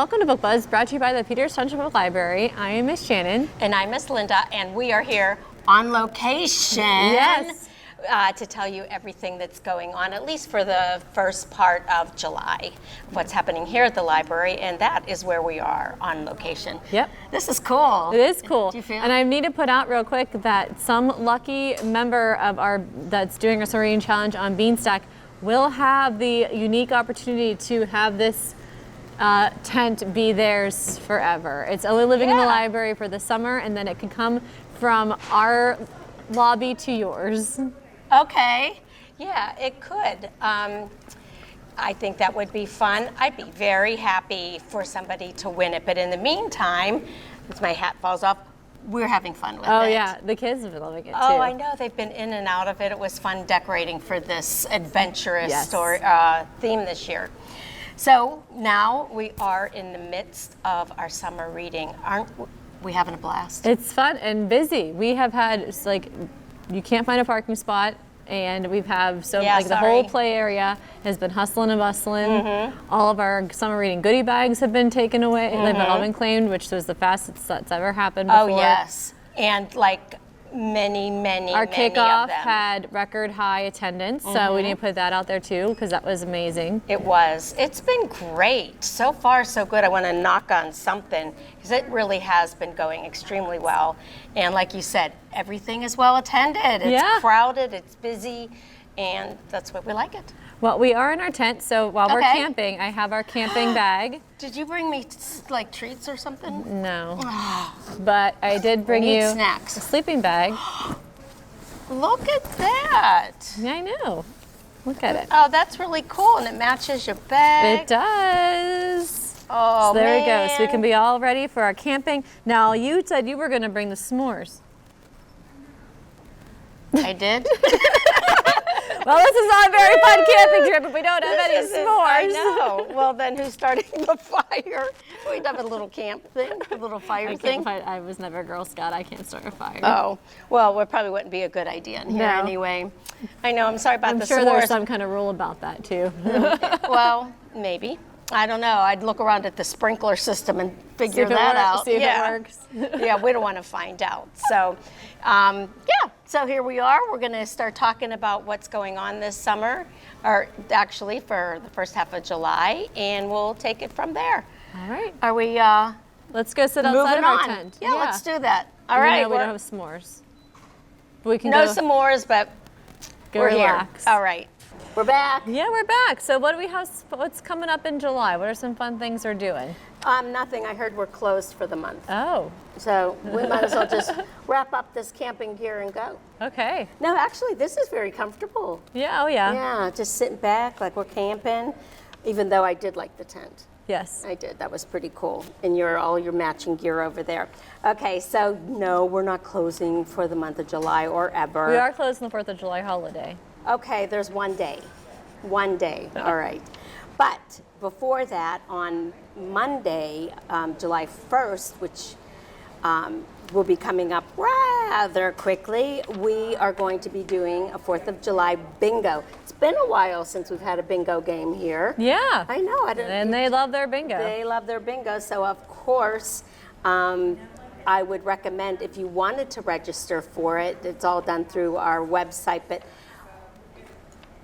welcome to Book Buzz, brought to you by the Peters Township Public Library. I am Miss Shannon. And I'm Miss Linda, and we are here on location. Yes. To tell you everything that's going on, at least for the first part of July, what's happening here at the library, and that is where we are on location. Yep. This is cool. It is cool. Do you feel? And I need to put out real quick that some lucky member of that's doing a summer reading challenge on Beanstack will have the unique opportunity to have this tent be theirs forever. It's only living in the library for the summer, and then it can come from our lobby to yours. Okay. Yeah, it could. I think that would be fun. I'd be very happy for somebody to win it. But in the meantime, as my hat falls off, we're having fun with it. Oh yeah, the kids have been loving it too. Oh, I know. They've been in and out of it. It was fun decorating for this adventurous story theme this year. So now we are in the midst of our summer reading. Aren't we having a blast? It's fun and busy. We have had, it's like, you can't find a parking spot, and we've have the whole play area has been hustling and bustling. Mm-hmm. All of our summer reading goodie bags have been taken away. They've all been claimed, which was the fastest that's ever happened before. Oh yes, and like many our of kickoff them. had record high attendance, so we need to put that out there too, because that was amazing. It was. It's been great. So far, so good. I want to knock on something, because it really has been going extremely well. And like you said, everything is well attended. It's crowded, it's busy, and that's why we like it. Well, we are in our tent, so while we're camping, I have our camping bag. Did you bring me like treats or something? No. But I did bring you snacks. A sleeping bag. Look at that. Yeah, I know. Look at it. Oh, that's really cool, and it matches your bag. It does. Oh, so there man. we go. So we can be all ready for our camping. Now, you said you were going to bring the s'mores. I did? Well, this is not a very fun camping trip if we don't have any s'mores. I know. Well, then who's starting the fire? We'd have a little camp thing, a little fire thing. I was never a Girl Scout. I can't start a fire. Oh, well, it probably wouldn't be a good idea in here anyway. I know. I'm sorry about the s'mores. I'm sure there's some kind of rule about that too. Well, maybe. I don't know. I'd look around at the sprinkler system and figure that out. See if it works. Yeah, we don't want to find out. So, so here we are. We're going to start talking about what's going on this summer, or actually for the first half of July, and we'll take it from there. All right. Are we let's go sit outside of our tent. Yeah, let's do that. All right. We don't have s'mores. But we can no s'mores, but go we're relax. Here. All right. We're back. Yeah, we're back. So what do we have? What's coming up in July? What are some fun things we're doing? Nothing. I heard we're closed for the month. Oh. So we might as well just wrap up this camping gear and go. Okay. No, actually, this is very comfortable. Yeah. Oh, yeah. Yeah, just sitting back like we're camping. Even though I did like the tent. Yes. I did. That was pretty cool. And all your matching gear over there. Okay, so no, we're not closing for the month of July or ever. We are closed on the 4th of July holiday. Okay, there's one day. One day, all right. But before that, on Monday, July 1st, which will be coming up rather quickly, we are going to be doing a 4th of July bingo. It's been a while since we've had a bingo game here. Yeah. I know. And they love their bingo. They love their bingo, so of course, I would recommend if you wanted to register for it, it's all done through our website, but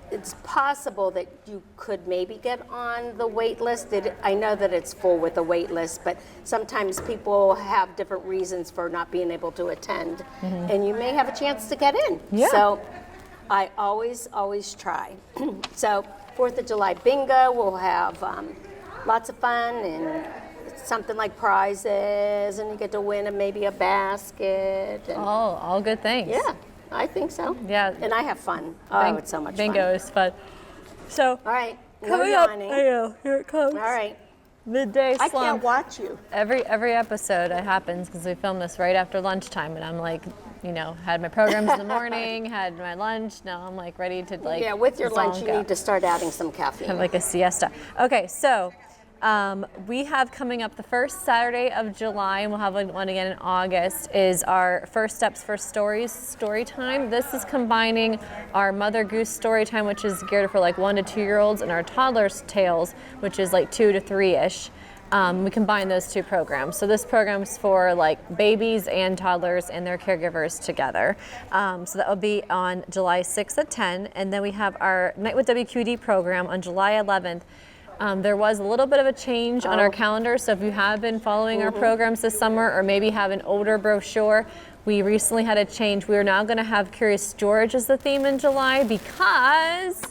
it's possible that you could maybe get on the wait list. I know that it's full with a wait list, but sometimes people have different reasons for not being able to attend, and you may have a chance to get in. Yeah. So I always try. So 4th of July bingo, we'll have lots of fun, and it's something like prizes, and you get to win maybe a basket. And all good things. yeah. I think so. Yeah. And I have fun. Oh, it's so much fun. Bingo is fun. So, all right. coming up, I know, here it comes. All right. Midday slump. I can't watch you. Every episode it happens because we film this right after lunchtime, and I'm like, had my programs in the morning, had my lunch. Now I'm like ready to Yeah, with your lunch, you need to start adding some caffeine. Have like a siesta. Okay, so we have coming up the first Saturday of July, and we'll have one again in August, is our First Steps for Stories story time. This is combining our Mother Goose story time, which is geared for like 1 to 2 year olds, and our Toddler's Tales, which is like 2 to 3-ish. We combine those two programs. So this program's for like babies and toddlers and their caregivers together. So that will be on July 6th at 10. And then we have our Night with WQD program on July 11th. There was a little bit of a change on our calendar. So if you have been following our programs this summer or maybe have an older brochure, we recently had a change. We are now going to have Curious George as the theme in July because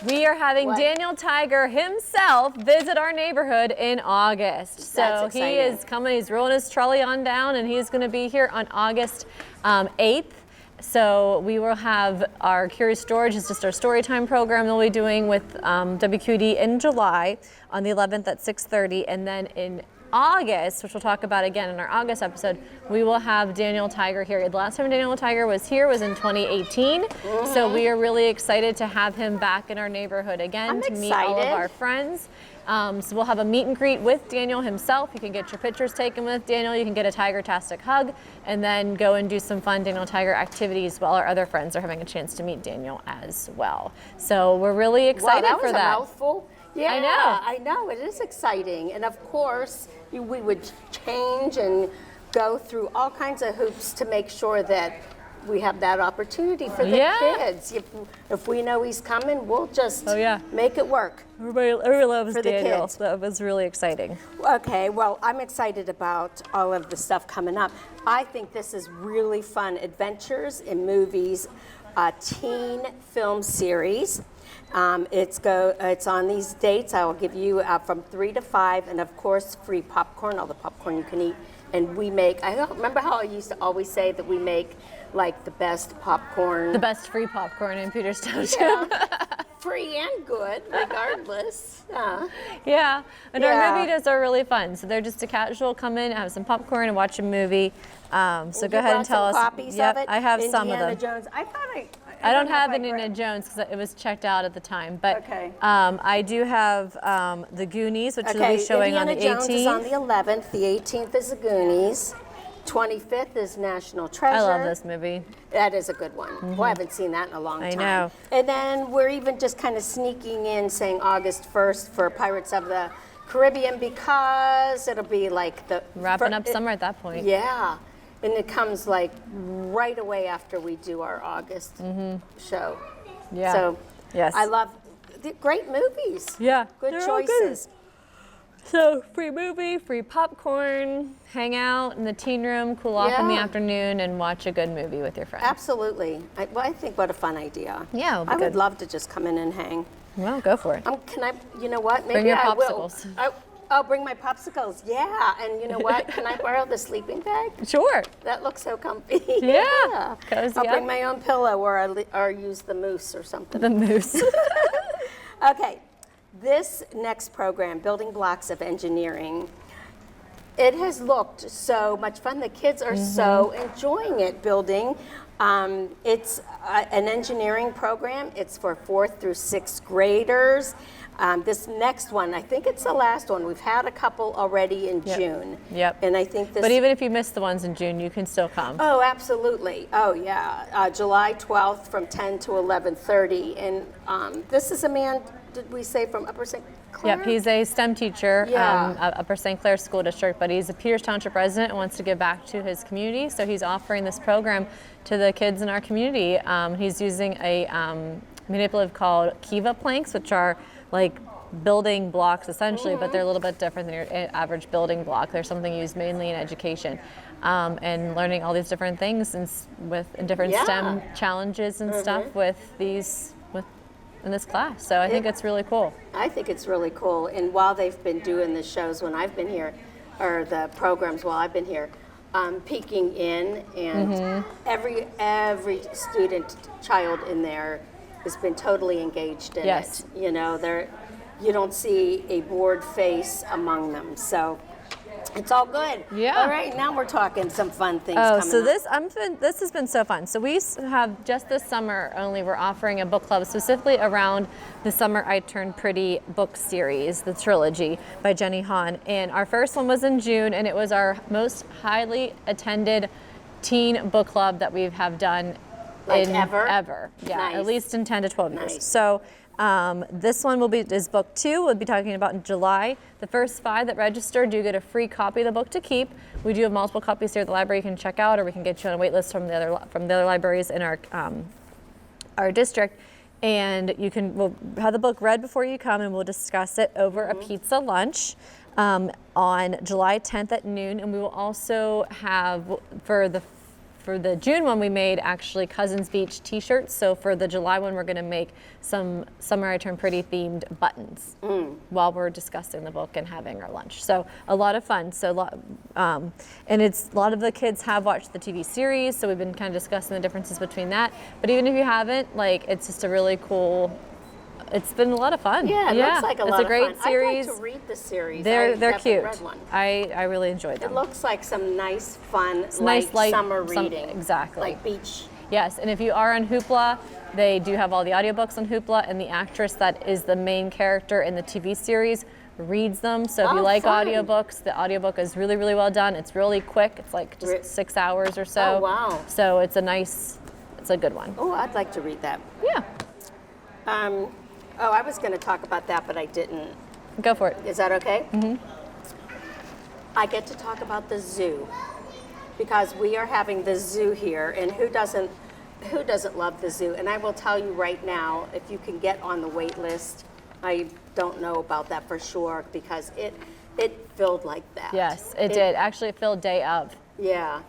we are having Daniel Tiger himself visit our neighborhood in August. So he is coming, he's rolling his trolley on down, and he's going to be here on August 8th. So we will have our Curious George, is just our story time program that we'll be doing with WQD in July on the 11th at 6:30. And then in August, which we'll talk about again in our August episode, we will have Daniel Tiger here. The last time Daniel Tiger was here was in 2018. So we are really excited to have him back in our neighborhood again to meet all of our friends. So we'll have a meet and greet with Daniel himself. You can get your pictures taken with Daniel. You can get a Tiger-tastic hug and then go and do some fun Daniel Tiger activities while our other friends are having a chance to meet Daniel as well. So we're really excited for that. That was a mouthful. Yeah, I know. It is exciting. And of course, we would change and go through all kinds of hoops to make sure that we have that opportunity for the kids. If we know he's coming, we'll just make it work. Everybody loves Daniel. So that was really exciting. Okay, well, I'm excited about all of the stuff coming up. I think this is really fun. Adventures in Movies, a teen film series. It's on these dates. I will give you from 3 to 5, and of course, free popcorn, all the popcorn you can eat. And we make, I don't remember how I used to always say that we make like the best popcorn. The best free popcorn in Peters Township. Yeah. Free and good, regardless. Yeah, and our movie days are really fun. So they're just a casual come in, have some popcorn, and watch a movie. So go ahead and tell us. Copies of it? I have some of them. Indiana Jones. I don't have Indiana Jones because it was checked out at the time. But I do have the Goonies, which will be showing on the 18th. Indiana Jones is on the 11th. The 18th is the Goonies. 25th is National Treasure. I love this movie. That is a good one. Well, I haven't seen that in a long time. I know. And then we're even just kind of sneaking in saying August 1st for Pirates of the Caribbean because it'll be like the... Wrapping up summer at that point. Yeah. And it comes like right away after we do our August show. Yeah. So yes. I love great movies. Yeah. Good choices. So free movie, free popcorn, hang out in the teen room, cool off in the afternoon, and watch a good movie with your friends. Absolutely. I think what a fun idea. Yeah, I would love to just come in and hang. Well, go for it. Can I, you know what? Maybe bring your I popsicles. will. I'll bring my popsicles. Yeah, and you know what? Can I borrow the sleeping bag? Sure. That looks so comfy. Yeah. I'll bring my own pillow or use the moose or something. The moose. Okay. This next program, Building Blocks of Engineering, it has looked so much fun. The kids are so enjoying it, building. It's an engineering program. It's for 4th through 6th graders. This next one, I think it's the last one. We've had a couple already in June. Yep. And I think this. But even if you missed the ones in June, you can still come. Oh, absolutely. Oh, yeah. July 12th from 10 to 11:30. And this is a man, did we say, from Upper St. Clair? Yep, he's a STEM teacher at Upper St. Clair School District, but he's a Peters Township resident and wants to give back to his community. So he's offering this program to the kids in our community. He's using a manipulative called Kiva planks, which are like building blocks essentially, but they're a little bit different than your average building block. They're something used mainly in education, and learning all these different things and different STEM challenges and stuff with in this class. So I think it's really cool. I think it's really cool. And while they've been doing the shows when I've been here, or the programs while I've been here, peeking in, and every child in there has been totally engaged in it. You know, you don't see a bored face among them. So it's all good. Yeah. All right, now we're talking some fun things coming so up. this has been so fun. So we have just this summer only, we're offering a book club specifically around the Summer I Turned Pretty book series, the trilogy by Jenny Han. And our first one was in June, and it was our most highly attended teen book club that we have done ever? Ever. Yeah, Nice. at least in 10 to 12 years. Nice. So This one is book 2. We'll be talking about in July. The first 5 that register do get a free copy of the book to keep. We do have multiple copies here at the library you can check out, or we can get you on a wait list from the other libraries in our district. And we'll have the book read before you come, and we'll discuss it over a pizza lunch on July 10th at noon. And we will also have, for the June one, we made actually Cousins Beach t-shirts. So for the July one, we're going to make some Summer I Turn Pretty themed buttons while we're discussing the book and having our lunch. So a lot of fun. And a lot of the kids have watched the TV series, so we've been kind of discussing the differences between that. But even if you haven't, it's just a really cool. It's been a lot of fun. Yeah, it looks like a lot of fun. It's a great series. I'd like to read the series. They're cute. Read one. I really enjoyed them. It looks like some nice, fun, light summer reading. Exactly. Like beach. Yes, and if you are on Hoopla, they do have all the audiobooks on Hoopla, and the actress that is the main character in the TV series reads them. So if you like audiobooks, the audiobook is really, really well done. It's really quick. It's like just 6 hours or so. Oh, wow. So it's a good one. Oh, I'd like to read that. Yeah. I was going to talk about that, but I didn't. Go for it. Is that okay? Mm-hmm. I get to talk about the zoo because we are having the zoo here, and who doesn't love the zoo? And I will tell you right now, if you can get on the wait list, I don't know about that for sure because it filled like that. Yes, it did. Actually, it filled day of. Yeah.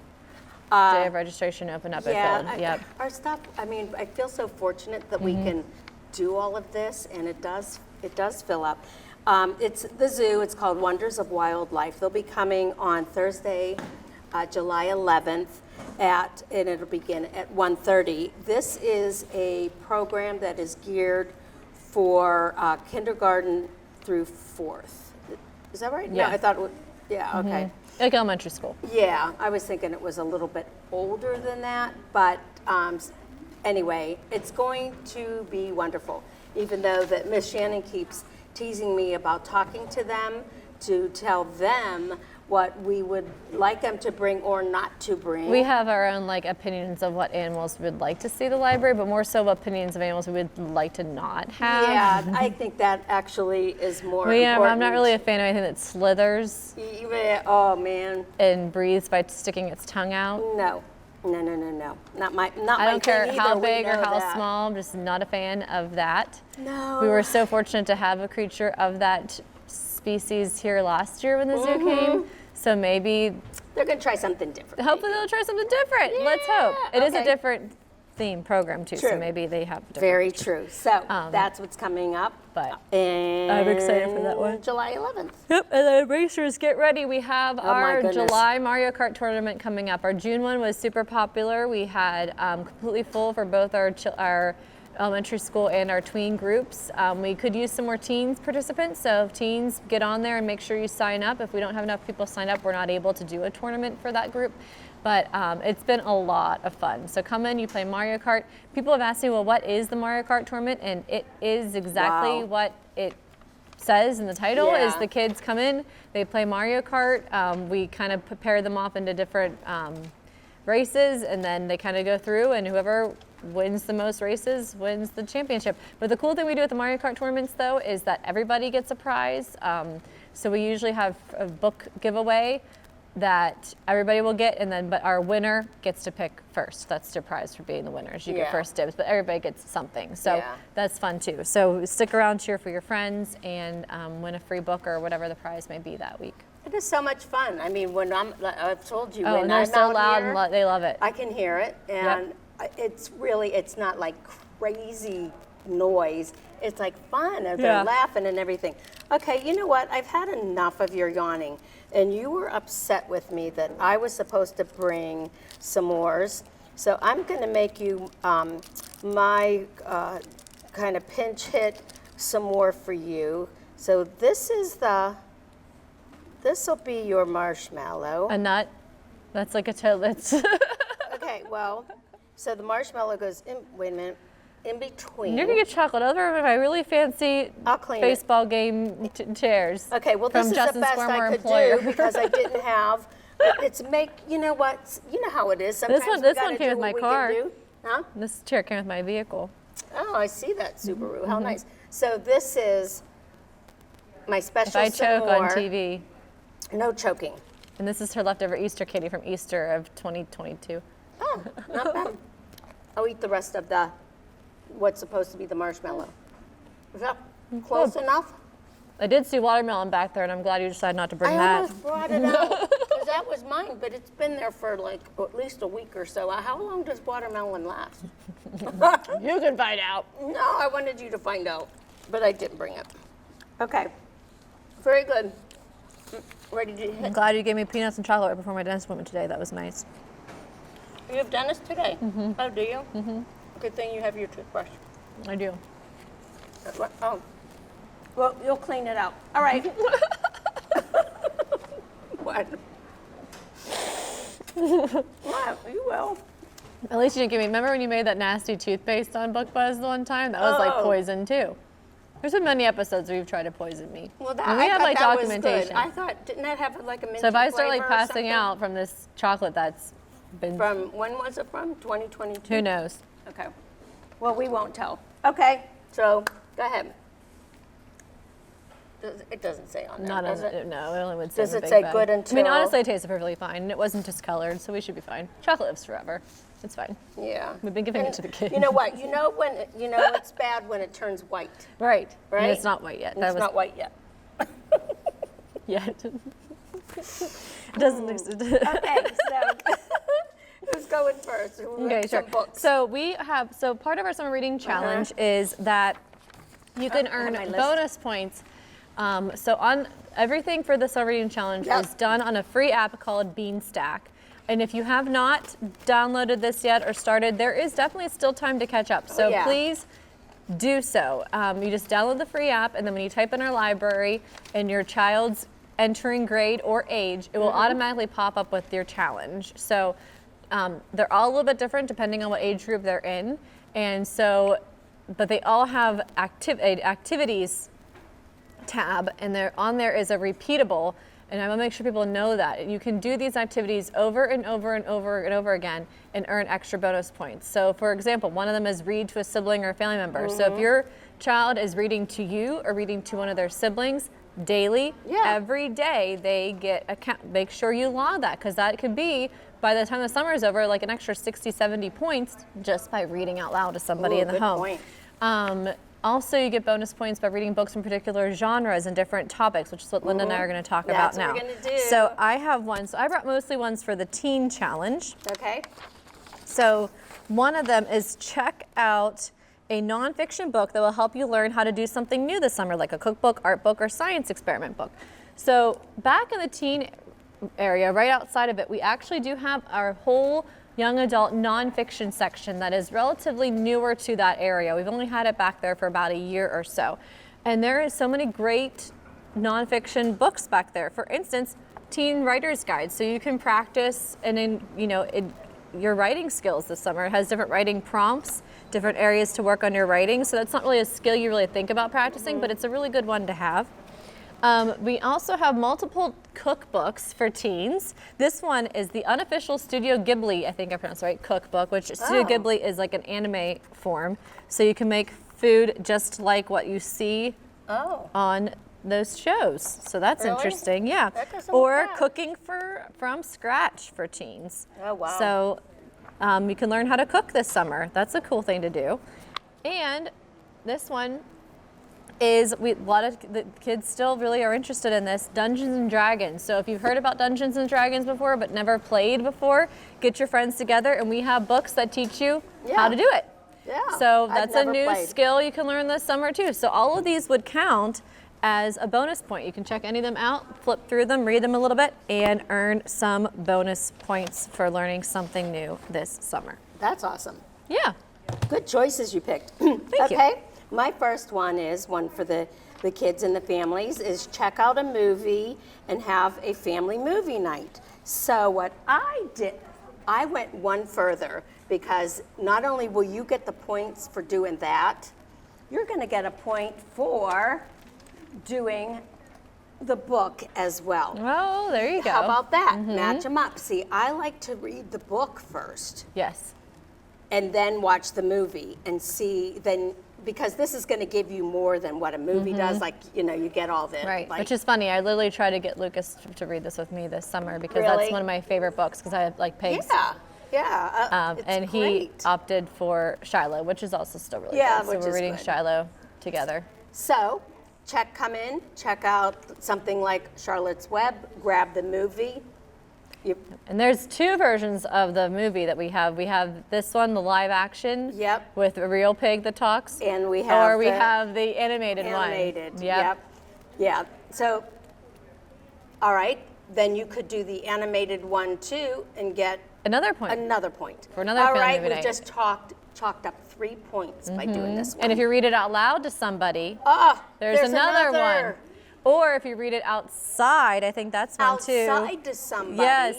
Day of registration opened up. Yeah. It filled. Yep. Our stuff. I mean, I feel so fortunate that we can do all of this, and it does fill up. It's the zoo. It's called Wonders of Wildlife. They'll be coming on Thursday, July 11th, and it'll begin at 1:30. This is a program that is geared for kindergarten through 4th. Is that right? Yeah. No, I thought it was, yeah, okay. Like elementary school. Yeah, I was thinking it was a little bit older than that, but anyway, it's going to be wonderful. Even though that Miss Shannon keeps teasing me about talking to them to tell them what we would like them to bring or not to bring. We have our own opinions of what animals we would like to see at the library, but more so opinions of animals we would like to not have. Yeah, I think that actually is more important. I'm not really a fan of anything that slithers Oh man. and breathes by sticking its tongue out. No. Not my I don't care how big or how that. small, I'm just not a fan of that. No. We were so fortunate to have a creature of that species here last year when the zoo came. So maybe they're going to try something different. Hopefully they'll try something different. Yeah, Let's hope. It is a okay. different theme program too, True. so maybe they have different. Very true. So that's what's coming up. But and I'm excited for that one. July 11th. Yep, and then racers, get ready. We have our goodness. July Mario Kart tournament coming up. Our June one was super popular. We had completely full for both our elementary school and our tween groups. We could use some more teens participants, so if teens, get on there and make sure you sign up. If we don't have enough people sign up, we're not able to do a tournament for that group. But it's been a lot of fun. So come in, you play Mario Kart. People have asked me, well, what is the Mario Kart tournament? And it is exactly what it says in the title, is the kids come in, they play Mario Kart. We kind of pair them off into different races, and then they kind of go through, and whoever wins the most races wins the championship. But the cool thing we do at the Mario Kart tournaments, though, is that everybody gets a prize. So we usually have a book giveaway that everybody will get, and then but our winner gets to pick first. That's their prize for being the winners. You get first dibs, but everybody gets something. So that's fun too. So stick around, cheer for your friends, and win a free book or whatever the prize may be that week. It is so much fun. I mean, I've told you, Oh, when and they're I'm so out loud here, and they love it. I can hear it, and it's not like crazy noise. It's like fun, and they're laughing and everything. Okay, you know what? I've had enough of your yawning, and you were upset with me that I was supposed to bring s'mores. So I'm going to make you my kind of pinch hit s'more for you. So this will be your marshmallow. A nut. That's like a that's Okay, well, so the marshmallow goes in, wait a minute, in between. You're gonna get chocolate over my really fancy I'll clean baseball game chairs. Okay, well, this from is Justin's the best former I could employer. do because I didn't have. It's you know what? You know how it is. Sometimes This we one gotta came do with my what we car. can do. Huh? This chair came with my vehicle. Oh, I see that Subaru. How nice. So this is my If special I choke s'more. on TV. No choking. And this is her leftover Easter kitty from Easter of 2022. Oh, not bad. I'll eat the rest of what's supposed to be the marshmallow. Is that close enough? I did see watermelon back there, and I'm glad you decided not to bring I that. almost brought it out because that was mine, but it's been there for like at least a week or so. How long does watermelon last? You can find out. No, I wanted you to find out, but I didn't bring it. Okay, very good. Ready to I'm hit? glad you gave me peanuts and chocolate right before my dentist appointment today. That was nice. You have dentist today? Mm-hmm. Oh, do you? Mm-hmm. Good thing you have your toothbrush. I do. Oh, well, you'll clean it out. All right. What? What? You will. At least you didn't give me. Remember when you made that nasty toothpaste on Book Buzz the one time? That was like Oh. poison too. There's been many episodes where you've tried to poison me. Well, And we have like that documentation. Was good. I thought, didn't that have like a minty So if I start like flavor or passing something? out from this chocolate that's been, From, when was it from? 2022? who knows? Okay. Well, we won't tell. Okay, so go ahead. It doesn't say on there, Not does on, it? no, it only would say Does the it Big say Bang. good I mean, until- honestly, it tasted perfectly fine. And it wasn't discolored, so we should be fine. Chocolate lives forever. It's fine. Yeah. We've been giving it to the kids. You know what? You know when it's bad when it turns white. Right. Right? And it's not white yet. And it's not white yet. yet. It doesn't exist. Okay, so who's going first? Okay, sure. Some books. So so part of our summer reading challenge is that you can I have earn my list. bonus points. So on everything for the summer reading challenge Yep. is done on a free app called Beanstack. And if you have not downloaded this yet or started, there is definitely still time to catch up. So yeah. please do so. You just download the free app, and then when you type in our library and your child's entering grade or age, it will automatically pop up with your challenge. So they're all a little bit different depending on what age group they're in. And so, but they all have activities tab, and on there is a repeatable, and I want to make sure people know that you can do these activities over and over and over and over again and earn extra bonus points. So for example, one of them is read to a sibling or a family member. So if your child is reading to you or reading to one of their siblings daily, every day they get make sure you log that, because that could be, by the time the summer is over, like an extra 60, 70 points just by reading out loud to somebody in the good home. point. Also, you get bonus points by reading books from particular genres and different topics, which is what Linda and I are going to talk about That's now. what we're gonna do. So I have one. So I brought mostly ones for the teen challenge. Okay. So one of them is check out a nonfiction book that will help you learn how to do something new this summer, like a cookbook, art book, or science experiment book. So back in the teen area, right outside of it, we actually do have our whole young adult nonfiction section that is relatively newer to that area. We've only had it back there for about a year or so. And there is so many great nonfiction books back there. For instance, Teen Writer's Guide. So you can practice your writing skills this summer. It has different writing prompts, different areas to work on your writing. So that's not really a skill you really think about practicing, but it's a really good one to have. We also have multiple cookbooks for teens. This one is the unofficial Studio Ghibli, I think I pronounced it right, cookbook, which Studio Ghibli is like an anime form. So you can make food just like what you see on those shows. So that's Really? interesting, yeah. That doesn't Or look bad. cooking from scratch for teens. Oh, wow. So you can learn how to cook this summer. That's a cool thing to do. And this one is a lot of the kids still really are interested in this, Dungeons and Dragons. So if you've heard about Dungeons and Dragons before but never played before, get your friends together and we have books that teach you how to do it. Yeah. So I've that's a never new played. skill you can learn this summer too. So all of these would count as a bonus point. You can check any of them out, flip through them, read them a little bit, and earn some bonus points for learning something new this summer. That's awesome. Yeah. Good choices you picked. Thank you. Okay. My first one is one for the kids and the families is check out a movie and have a family movie night. So what I did, I went one further, because not only will you get the points for doing that, you're going to get a point for doing the book as well. Oh, there you go. How about that? Match them up. See, I like to read the book first Yes. and then watch the movie and see, then because this is going to give you more than what a movie does. Like, you know, you get all the Right, like, which is funny. I literally tried to get Lucas to read this with me this summer because Really? that's one of my favorite books because I have like pigs. yeah. It's And he great. opted for Shiloh, which is also still really Yeah, good. So which we're is reading good. Shiloh together. So, come in, check out something like Charlotte's Web, grab the movie. And there's two versions of the movie that we have. We have this one, the live action, Yep. with a real pig that talks, And we have or we the have the animated one. Yep. Yeah. So, all right, then you could do the animated one too and get Another point. another point. For another All family right, movie we've night. just chalked up 3 points by doing this one. And if you read it out loud to somebody, Ah, there's another one. Or if you read it outside, I think that's one too. Outside to somebody. Yes.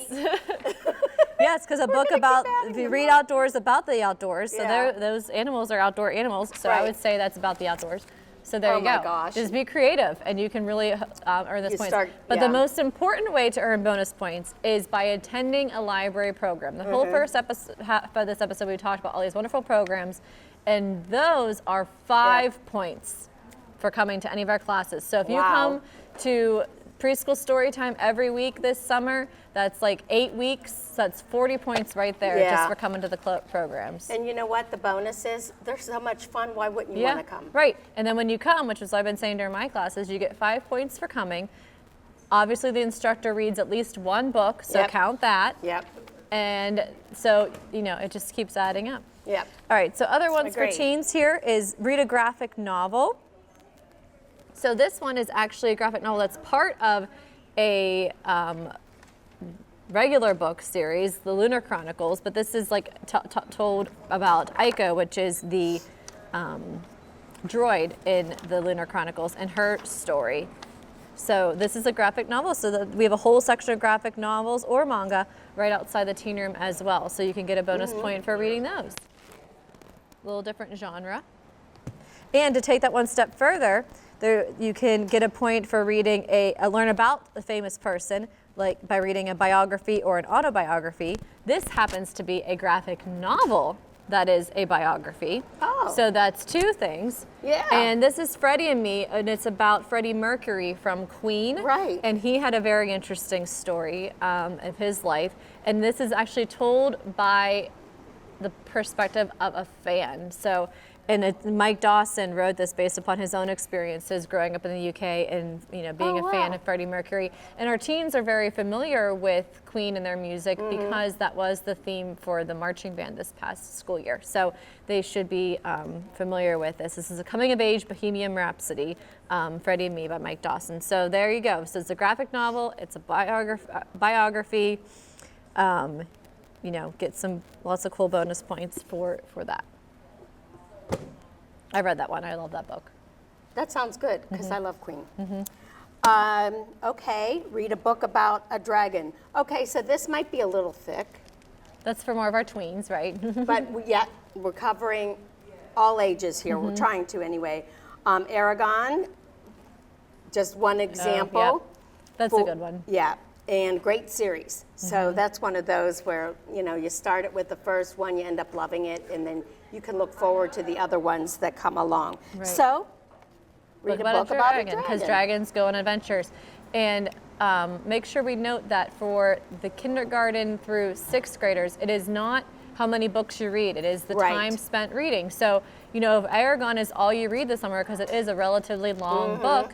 Yes, because a book gonna keep about, adding if you them read up. outdoors about the outdoors, so Yeah. those animals are outdoor animals, so I Right. would say that's about the outdoors. So there Oh you go. my gosh. Just be creative and you can really earn this You points. start- But yeah. the most important way to earn bonus points is by attending a library program. The whole first half of this episode, we talked about all these wonderful programs, and those are 5 points for coming to any of our classes. So if you Wow. come to preschool story time every week this summer, that's like 8 weeks, so that's 40 points right there just Yeah. for coming to the programs. And you know what? The bonus is they're so much fun. Why wouldn't you want to come? Right. And then when you come, which is what I've been saying during my classes, you get 5 points for coming. Obviously, the instructor reads at least one book, so Yep. count that. Yep. And so, you know, it just keeps adding up. Yep. All right, so other ones Agree. for teens here is read a graphic novel. So this one is actually a graphic novel that's part of a regular book series, the Lunar Chronicles, but this is like told about Aiko, which is the droid in the Lunar Chronicles, and her story. So this is a graphic novel, so that we have a whole section of graphic novels or manga right outside the teen room as well, so you can get a bonus point for reading those. A little different genre. And to take that one step further, you can get a point for reading learn about a famous person, like by reading a biography or an autobiography. This happens to be a graphic novel that is a biography. Oh. So that's 2 things. Yeah. And this is Freddie and Me, and it's about Freddie Mercury from Queen. Right. And he had a very interesting story of his life. And this is actually told by the perspective of a fan. So, and Mike Dawson wrote this based upon his own experiences growing up in the UK and, you know, being Oh, a fan wow. of Freddie Mercury. And our teens are very familiar with Queen and their music because that was the theme for the marching band this past school year. So they should be familiar with this. This is a coming-of-age Bohemian Rhapsody, Freddie and Me by Mike Dawson. So there you go. So it's a graphic novel. It's a biography. You know, get lots of cool bonus points for that. I read that one. I love that book. That sounds good because Mm-hmm. I love Queen. Okay, read a book about a dragon. Okay, so this might be a little thick, That's for more of our tweens, right? but we're covering all ages here. Mm-hmm. We're trying to anyway. Aragon, just one example. yep. That's a For- good one. Yeah, and great series. Mm-hmm. So that's one of those where, you know, you start it with the first one, you end up loving it, and then you can look forward to the other ones that come along. Right. So, read a book about a dragon. Because dragons go on adventures. And make sure we note that for the kindergarten through 6th graders, it is not how many books you read, it is the Right. time spent reading. So, you know, if Aragon is all you read this summer, because it is a relatively long book,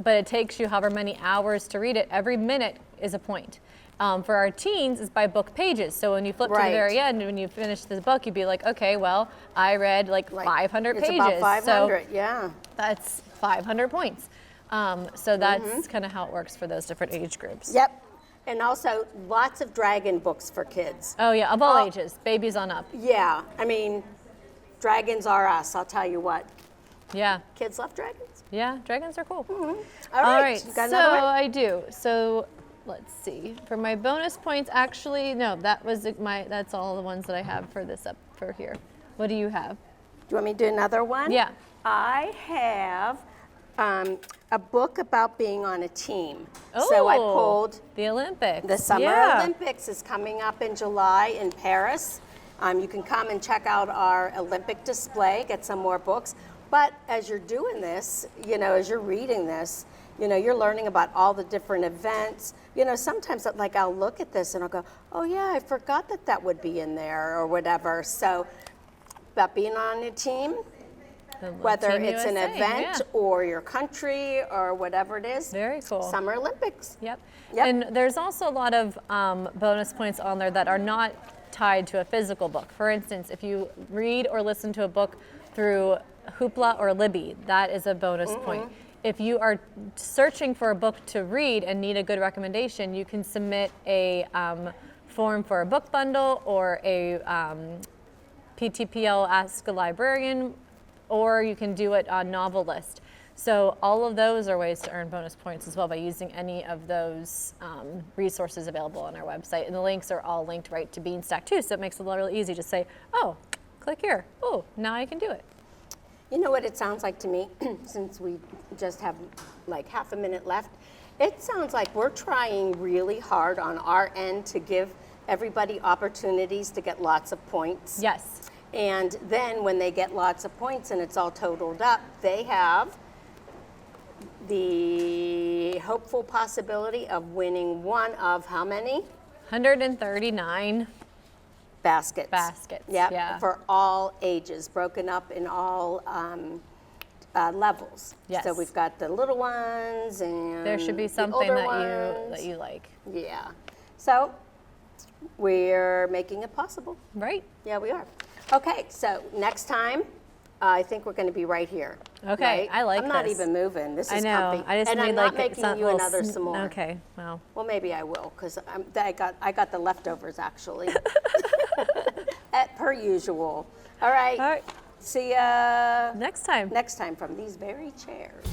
but it takes you however many hours to read it, every minute is a point. For our teens, it's by book pages. So when you flip to the Right. very end, when you finish the book, you'd be like, okay, well, I read like 500 it's pages. about 500, So yeah. that's 500 points. So that's kind of how it works for those different age groups. Yep. And also lots of dragon books for kids. Oh yeah, of all Oh. ages, babies on up. Yeah, I mean, dragons are us, I'll tell you what. Yeah, Kids love dragons. yeah, dragons are cool. All right, you got so another one? I do. So let's see. For my bonus points, actually, no, that's all the ones that I have for this for here. What do you have? Do you want me to do another one? Yeah. I have a book about being on a team. So I pulled the Olympics. the Summer Yeah. Olympics is coming up in July in Paris. You can come and check out our Olympic display, get some more books. But as you're doing this, as you're reading this, you're learning about all the different events. Sometimes like I'll look at this and I'll go, oh yeah, I forgot that would be in there or whatever. So about being on a team, whether Team it's an USA, event or your country or whatever it is. Very cool. Summer Olympics. Yep. Yep. And there's also a lot of bonus points on there that are not tied to a physical book. For instance, if you read or listen to a book through Hoopla or Libby, that is a bonus point. If you are searching for a book to read and need a good recommendation, you can submit a form for a book bundle or a PTPL Ask a Librarian, or you can do it on Novel List. So all of those are ways to earn bonus points as well by using any of those resources available on our website. And the links are all linked right to Beanstack too, so it makes it really easy to say, oh, click here. Oh, now I can do it. You know what it sounds like to me, since we just have like half a minute left? It sounds like we're trying really hard on our end to give everybody opportunities to get lots of points. Yes. And then when they get lots of points and it's all totaled up, they have the hopeful possibility of winning one of how many? 139 baskets. baskets. Yep, Yeah. for all ages, broken up in all levels. Yes. So we've got the little ones and There should be the something older that ones. you like. Yeah. So we're making it possible. Right? Yeah, we are. Okay, so next time, I think we're going to be right here. Okay, right? I like I'm not this. even moving. This is I know. comfy. I just and made I'm like not making you little another some more. Okay. Well. Well, maybe I will, because I got the leftovers actually, per usual. All right. All right. See ya Next time. next time from these very chairs.